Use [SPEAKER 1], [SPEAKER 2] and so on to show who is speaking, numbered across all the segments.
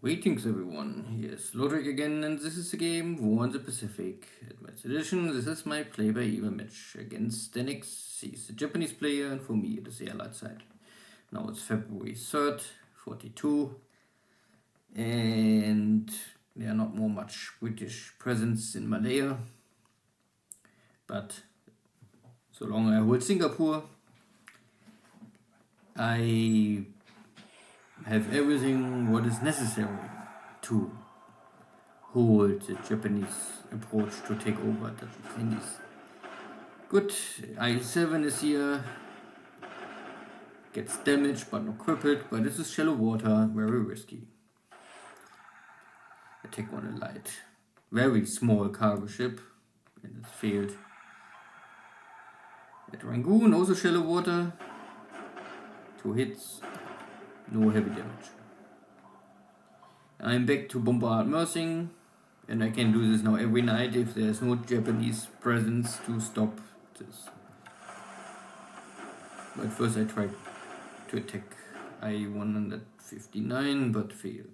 [SPEAKER 1] Greetings everyone, here's Lodrik again, and this is the game War in the Pacific. Advanced Edition. This is my play-by-ear match against Deaniks. He's a Japanese player, and for me it is the Allied side. Now it's February 3rd, 42, and there are not more much British presence in Malaya. But so long I hold Singapore, I have everything what is necessary to hold the Japanese approach to take over the Indies. Good, I7 is here, gets damaged but not crippled, but this is shallow water, very risky. Attack on a light, very small cargo ship, and it's failed. At Rangoon, also shallow water, 2 hits. No heavy damage. I'm back to bombard Mersing, and I can do this now every night if there's no Japanese presence to stop this. But first I tried to attack I-159 but failed.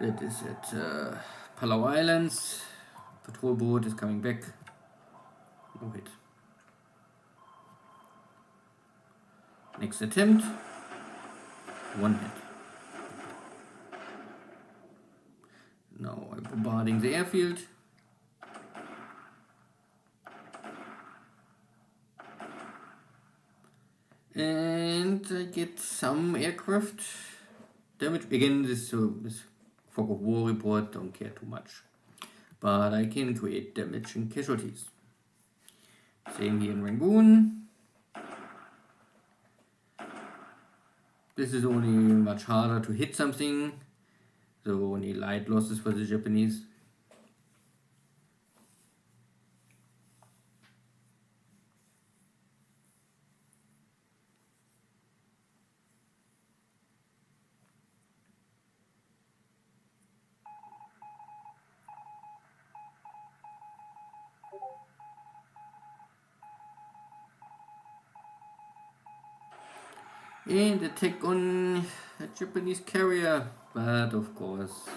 [SPEAKER 1] That is at Palau Islands. Patrol boat is coming back. No hit. Next attempt, 1 hit. Now I'm bombarding the airfield. And I get some aircraft damage. Again, this fog of war report, don't care too much. But I can create damage and casualties. Same here in Rangoon. This is only much harder to hit something, so only light losses for the Japanese. And attack on a Japanese carrier, but of course,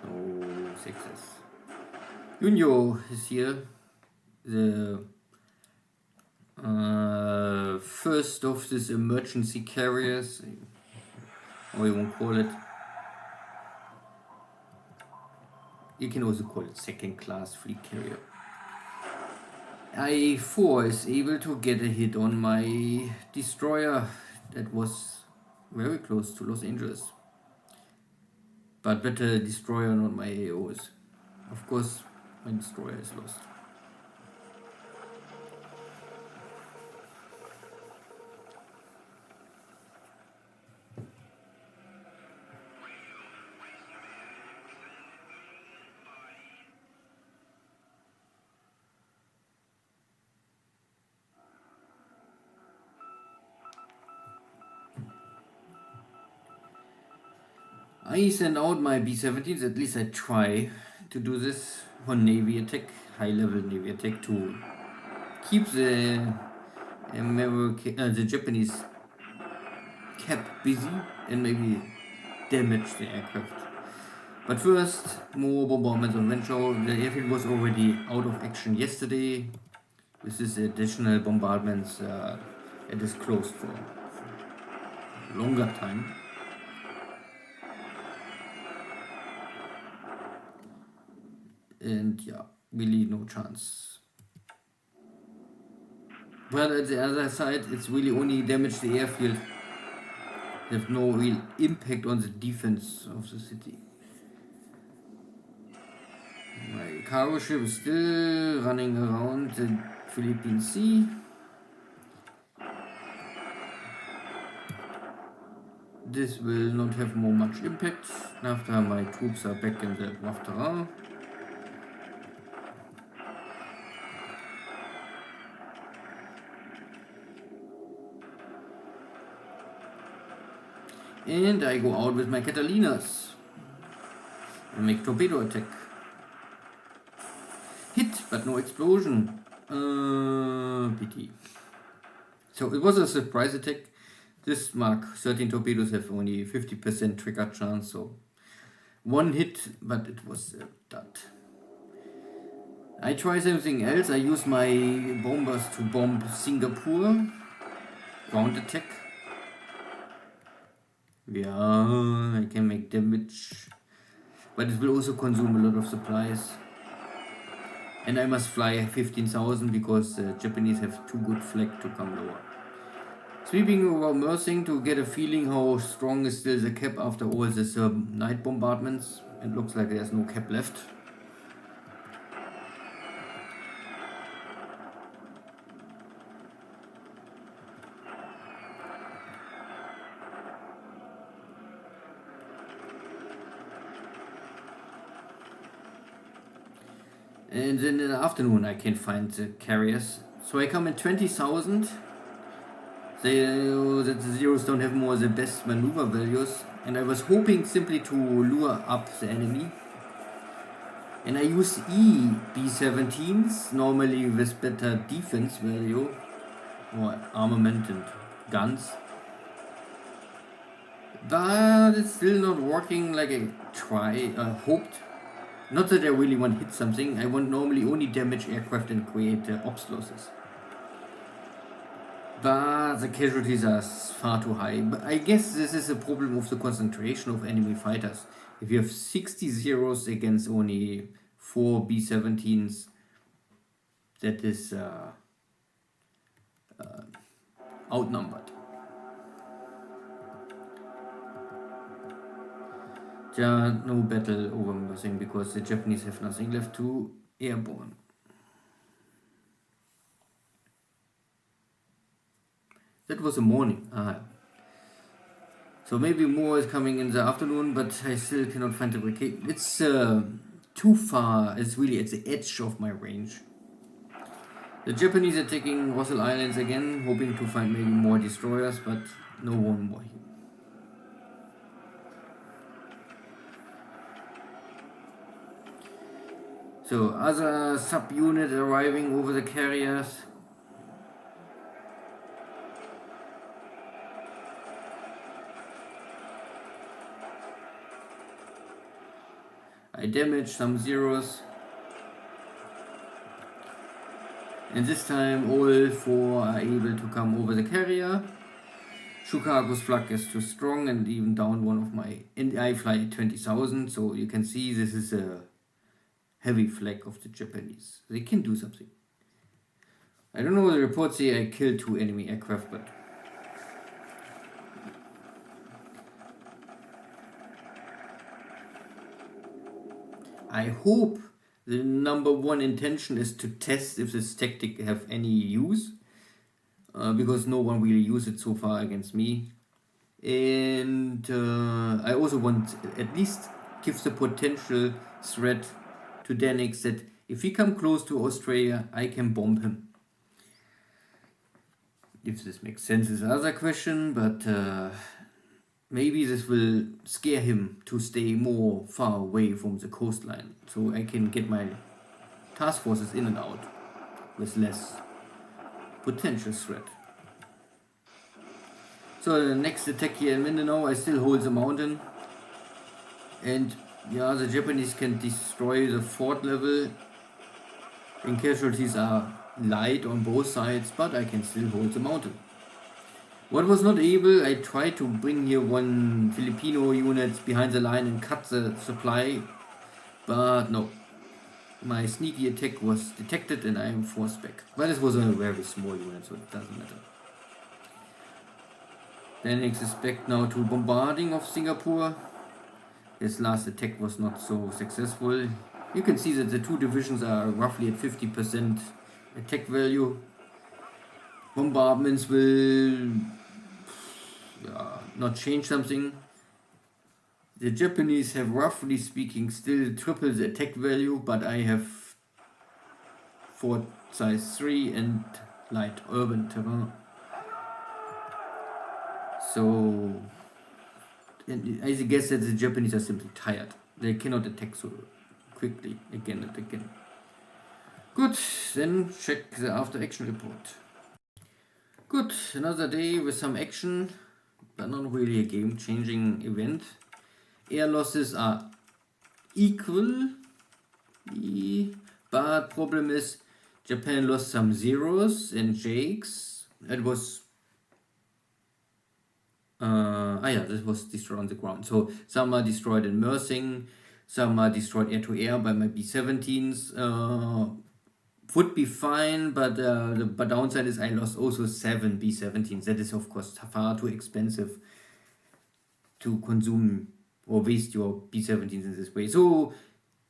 [SPEAKER 1] no success. Yunyo is here, the first of these emergency carriers, or you won't call it. You can also call it second class fleet carrier. I-4 is able to get a hit on my destroyer. That was very close to Los Angeles. But better destroyer, not my AOs. Of course, my destroyer is lost. I send out my B-17s, at least I try to do this on Navy attack, high level Navy attack, to keep the Japanese cap busy and maybe damage the aircraft. But first, more bombardments on Wenzhou. The airfield was already out of action yesterday. This is additional bombardments. It is closed for longer time. And yeah, really no chance. But at the other side, it's really only damaged the airfield. They have no real impact on the defense of the city. My cargo ship is still running around the Philippine Sea. This will not have more much impact after my troops are back in the rough terrain. And I go out with my Catalinas and make torpedo attack. Hit, but no explosion. Pity. So it was a surprise attack. This Mark 13 torpedoes have only 50% trigger chance, so one hit, but it was a dud. I try something else. I use my bombers to bomb Singapore. Ground attack. Yeah, I can make damage. But it will also consume a lot of supplies. And I must fly 15,000 because the Japanese have too good flag to come lower. Sweeping over Mersing to get a feeling how strong is still the cap after all this night bombardments. It looks like there's no cap left. And then in the afternoon I can find the carriers. So I come in 20,000. That the zeros don't have more the best maneuver values. And I was hoping simply to lure up the enemy. And I use B-17s, normally with better defense value. Or armament and guns. But it's still not working like I hoped. Not that I really want to hit something, I want normally only damage aircraft and create ops losses. But the casualties are far too high. But I guess this is a problem of the concentration of enemy fighters. If you have 60 zeros against only 4 B-17s, that is outnumbered. Yeah, no battle over Mersing because the Japanese have nothing left to airborne. That was the morning. So maybe more is coming in the afternoon, but I still cannot find the brigade. It's too far. It's really at the edge of my range. The Japanese are taking Russell Islands again, hoping to find maybe more destroyers, but no one more here. So other subunit arriving over the carriers. I damage some zeros. And this time all 4 are able to come over the carrier. Chicago's flag is too strong and even down one of my... And I fly 20,000, so you can see this is a heavy flag of the Japanese. They can do something. I don't know, the reports say I killed 2 enemy aircraft, but... I hope the number one intention is to test if this tactic have any use. Because no one really used it so far against me. And I also want at least give the potential threat to Deaniks that if he come close to Australia, I can bomb him. If this makes sense is another question, but maybe this will scare him to stay more far away from the coastline, so I can get my task forces in and out with less potential threat. So the next attack here in Mindanao, I still hold the mountain, and yeah, the Japanese can destroy the fort level, and casualties are light on both sides, but I can still hold the mountain. What was not able, I tried to bring here one Filipino unit behind the line and cut the supply, but no. My sneaky attack was detected and I am forced back. But it was a very small unit, so it doesn't matter. Deaniks is back now to bombarding of Singapore. His last attack was not so successful. You can see that the 2 divisions are roughly at 50% attack value. Bombardments will not change something. The Japanese have, roughly speaking, still triple the attack value, but I have fort size 3 and light urban terrain. So, I guess that the Japanese are simply tired. They cannot attack so quickly again and again. Good, then check the after action report. Good, another day with some action. but not really a game-changing event. Air losses are equal, but problem is Japan lost some zeros and jakes. It was this was destroyed on the ground. So some are destroyed in Mersing, some are destroyed air-to-air by my B-17s. Would be fine, but the downside is I lost also 7 B-17s. That is of course far too expensive to consume or waste your B-17s in this way. So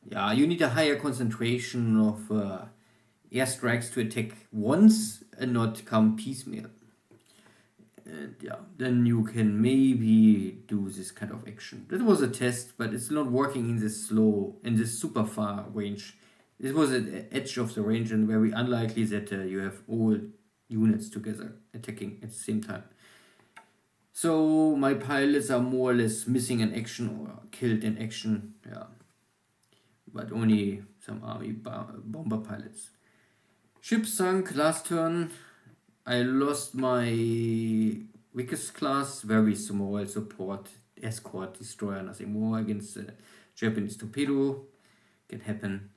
[SPEAKER 1] yeah, you need a higher concentration of airstrikes to attack once and not come piecemeal. And yeah, then you can maybe do this kind of action. That was a test, but it's not working in this super far range. This was at the edge of the range and very unlikely that you have all units together attacking at the same time. So my pilots are more or less missing in action or killed in action, yeah. But only some army bomber pilots. Ship sunk last turn. I lost my weakest class, very small support, escort, destroyer, nothing more against the Japanese torpedo. Can happen.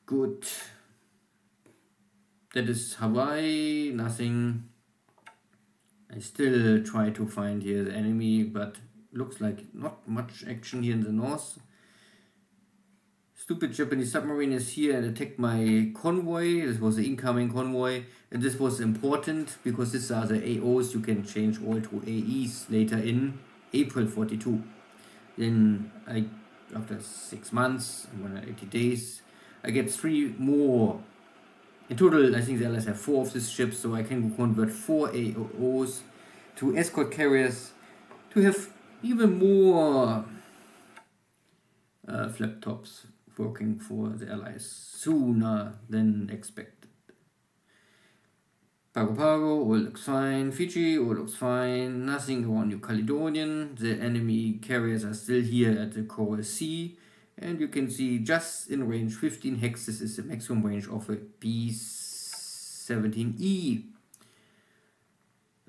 [SPEAKER 1] Good. That is Hawaii, nothing. I still try to find here the enemy, but looks like not much action here in the north. Stupid Japanese submarine is here and attacked my convoy. This was the incoming convoy, and this was important because these are the AOs. You can change all to AEs later in April 42. Then after 6 months and 180 days, I get 3 more. In total, I think the Allies have 4 of these ships, so I can convert 4 AOs to escort carriers to have even more flap tops working for the Allies sooner than expected. Pago Pago, all looks fine. Fiji, all looks fine. Nothing around New Caledonian. The enemy carriers are still here at the Coral Sea. And you can see just in range 15 hexes is the maximum range of a B-17E.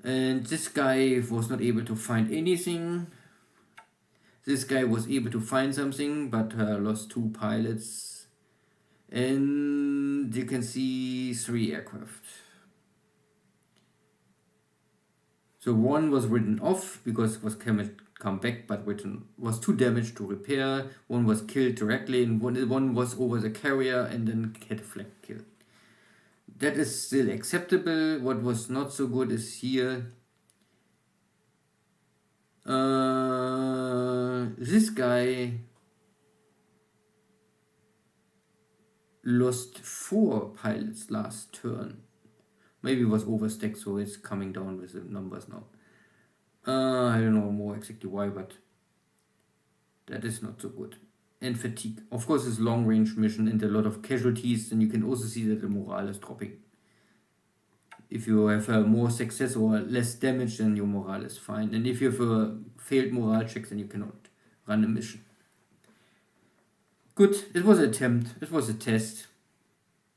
[SPEAKER 1] And this guy was not able to find anything. This guy was able to find something, but lost 2 pilots. And you can see 3 aircraft. So 1 was written off because it was come back, but was too damaged to repair. 1 was killed directly, and one was over the carrier and then had a flag kill. That is still acceptable. What was not so good is here. This guy lost 4 pilots last turn. Maybe it was overstacked, so it's coming down with the numbers now. I don't know more exactly why, but that is not so good. And fatigue. Of course, it's long range mission and a lot of casualties, and you can also see that the morale is dropping. If you have more success or less damage, then your morale is fine. And if you have failed morale checks, then you cannot run a mission. Good, it was an attempt, it was a test.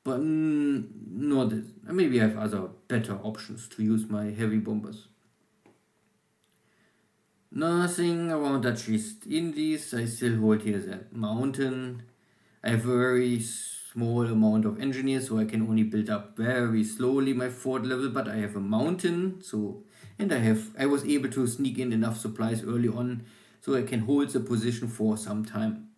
[SPEAKER 1] But not this. Maybe I have other better options to use my heavy bombers. Nothing around Dutch East Indies. I still hold here the mountain. I have a very small amount of engineers, so I can only build up very slowly my fort level, but I have a mountain, and I was able to sneak in enough supplies early on so I can hold the position for some time.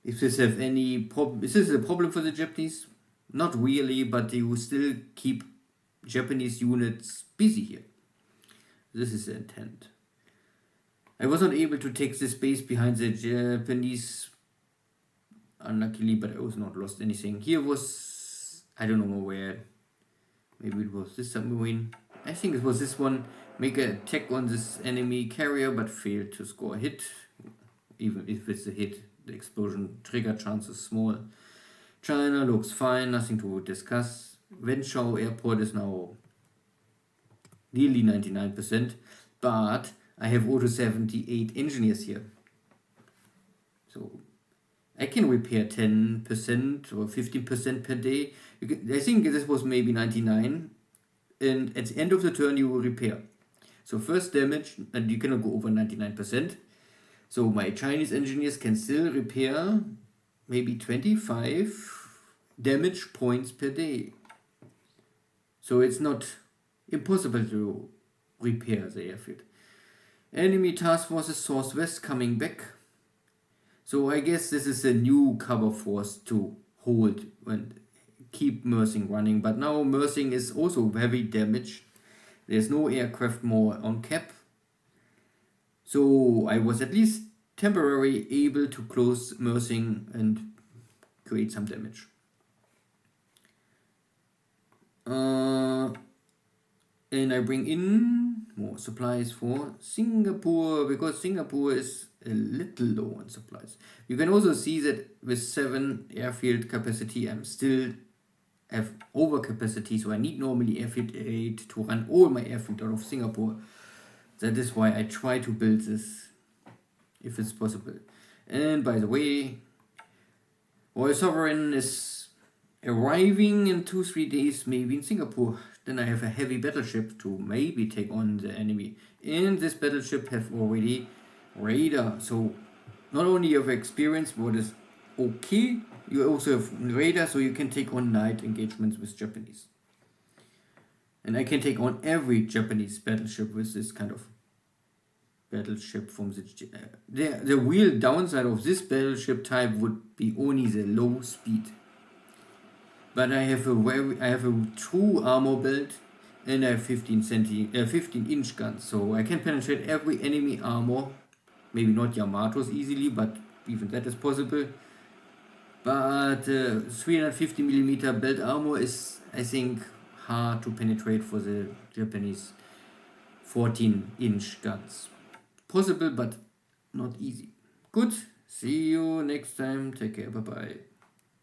[SPEAKER 1] If this have any problem, is this a problem for the Japanese? Not really, but you still keep Japanese units busy here. This is the intent. I was not able to take this base behind the Japanese, unluckily, but I was not lost anything. Here was, I don't know where, maybe it was this submarine. I think it was this one. Make an attack on this enemy carrier, but failed to score a hit. Even if it's a hit, the explosion trigger chance is small. China looks fine, nothing to discuss. Wenzhou airport is now nearly 99%, but I have auto 78 engineers here. So I can repair 10% or 15% per day. I think this was maybe 99, and at the end of the turn you will repair. So first damage, and you cannot go over 99%. So my Chinese engineers can still repair maybe 25 damage points per day. So it's not impossible to repair the airfield. Enemy task forces Source West coming back. So I guess this is a new cover force to hold and keep Mersing running. But now Mersing is also very damaged. There's no aircraft more on cap. So I was at least temporarily able to close Mersing and create some damage. And I bring in more supplies for Singapore, because Singapore is a little low on supplies. You can also see that with 7 airfield capacity, I'm still have overcapacity, so I need normally airfield 8 to run all my airfield out of Singapore. That is why I try to build this, if it's possible. And by the way, Royal Sovereign is arriving in 2-3 days, maybe in Singapore. Then I have a heavy battleship to maybe take on the enemy. And this battleship have already radar. So not only you have experience, what is okay, you also have radar, so you can take on night engagements with Japanese. And I can take on every Japanese battleship with this kind of battleship from the real downside of this battleship type would be only the low speed. But I have a true armor belt, and I have 15-inch guns, so I can penetrate every enemy armor. Maybe not Yamato's easily, but even that is possible. But 350mm belt armor is, I think, hard to penetrate for the Japanese 14-inch guns. Possible, but not easy. Good. See you next time. Take care. Bye bye.